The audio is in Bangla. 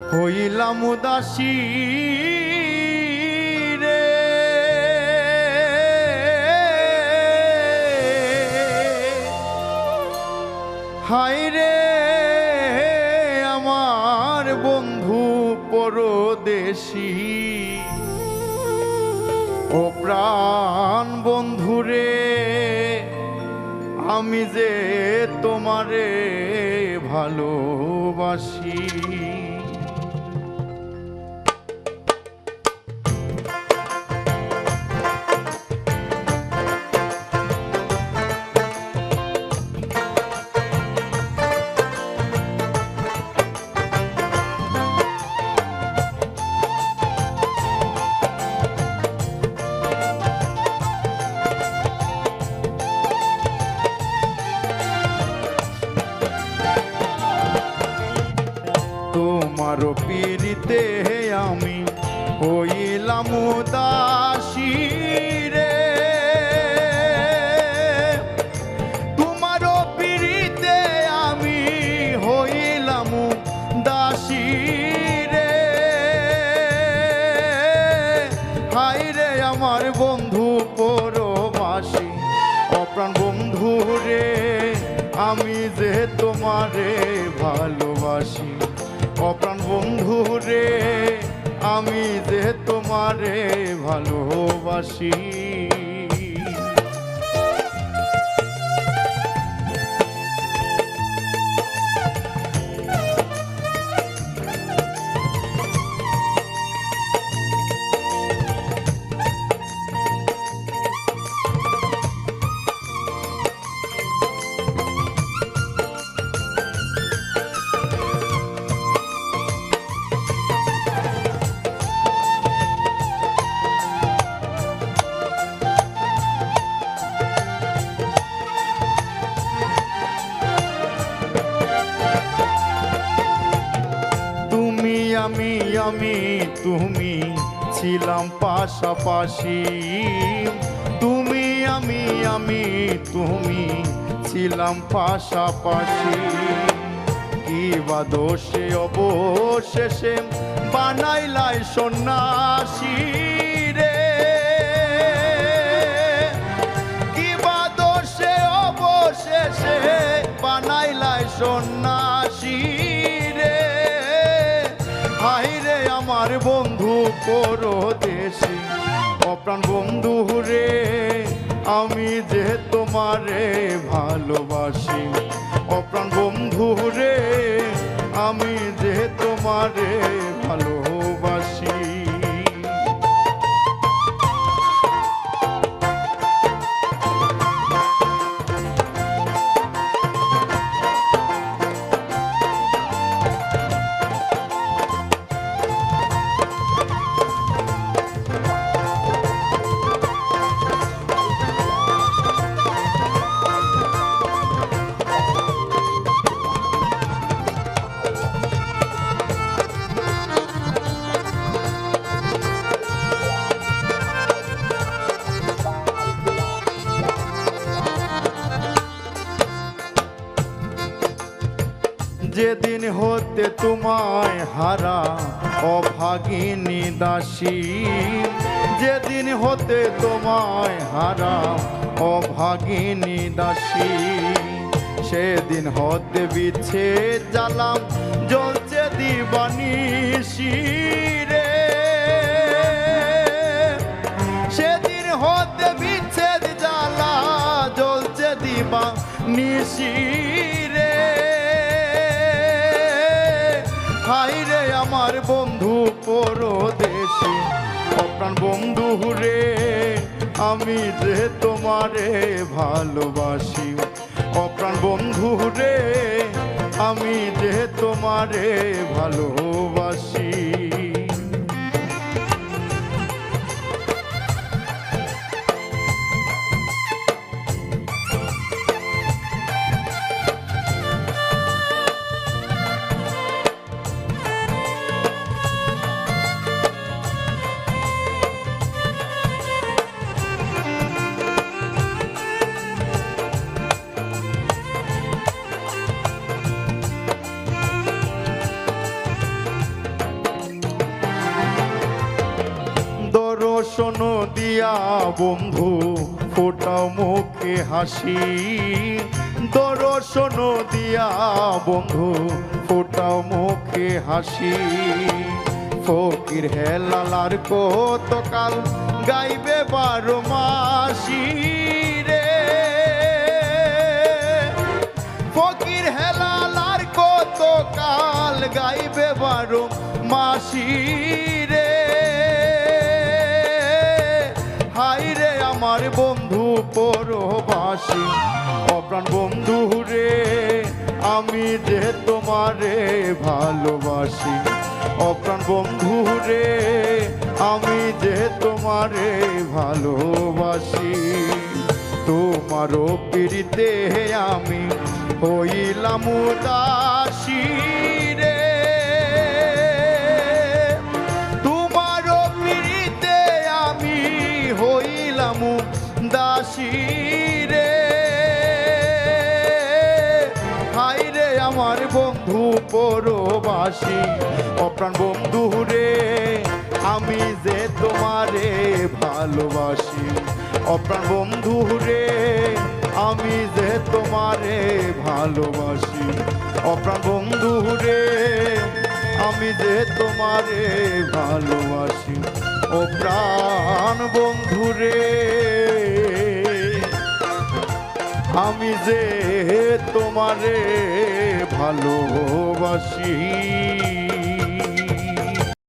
হইলাম উদাসী রে, হায় রে আমার বন্ধু পরদেশী। ও প্রাণ বন্ধু রে, আমি যে তোমারে ভালোবাসি। তোমার পীড়িতে আমি হইলাম উদাসী রে, তোমার পীড়িতে আমি হইলাম উদাসী রে। হায় রে আমার বন্ধু পরবাসী, অপ্রাণ বন্ধু রে, আমি যে তোমারে ভালোবাসি। অপ্রাণ বন্ধু রে, আমি যে তোমারে ভালোবাসি। আমি তুমি ছিলাম পাশাপাশি, তুমি আমি তুমি ছিলাম পাশাপাশি। কি বা দোষে অবশেষে বানাইলাই সন্ন্যাসী রে, কি বা দোষে অবশেষে বানাইলাই সন্ন্যাসী রে। হায় রে আমার বন্ধু পরদেশী, অপ্রাণ বন্ধু রে, আমি যে তোমারে ভালোবাসি। অপ্রাণ বন্ধু রে, আমি যে তোমারে ভালোবাসি। যেদিন হতে তোমায় হারা অভাগিনী দাসী, যেদিন হতে তোমায় হারা অভাগিনী দাসী, সেদিন হতে বিচ্ছেদ জ্বালাম জ্বলছে দিবানিশি রে। সেদিন হতে বিচ্ছেদ জ্বালা জ্বলছে দিবানিশি রে। হায় রে আমার বন্ধু পরদেশী, অপ্রাণ বন্ধু রে, আমি যে তোমারে ভালোবাসি। অপ্রাণ বন্ধু রে, আমি যে তোমারে ভালোবাসি। দর্শন দিয়া বন্ধু ফোটাও মুখে হাসি, দর্শন দিয়া বন্ধু ফোটাও মুখে হাসি। ফকির হেলালার কতকাল গাইবে 12 মাসি রে, ফকির হেলালার কতকাল গাইবে 12 মাসি রে। হায় রে আমার বন্ধু পরবাসী, অপ্রাণ বন্ধু রে আমি যে তোমারে ভালোবাসি, অপ্রাণ বন্ধু রে আমি যে তোমারে ভালোবাসি। তোমারও প্রীতিতে আমি হইলাম উদাসী রে, তোমারও প্রীতিতে আমি হইলাম দাসী রে। হায় রে আমার বন্ধু পরবাসী, অপ্রাণ বন্ধু রে আমি যে তোমারে ভালোবাসি, অপ্রাণ বন্ধু রে আমি যে তোমারে ভালোবাসি, অপ্রাণ বন্ধু রে আমি যে তোমারে ভালোবাসি, অপ্রাণ বন্ধু রে আমি যে তোমারে ভালোবাসি।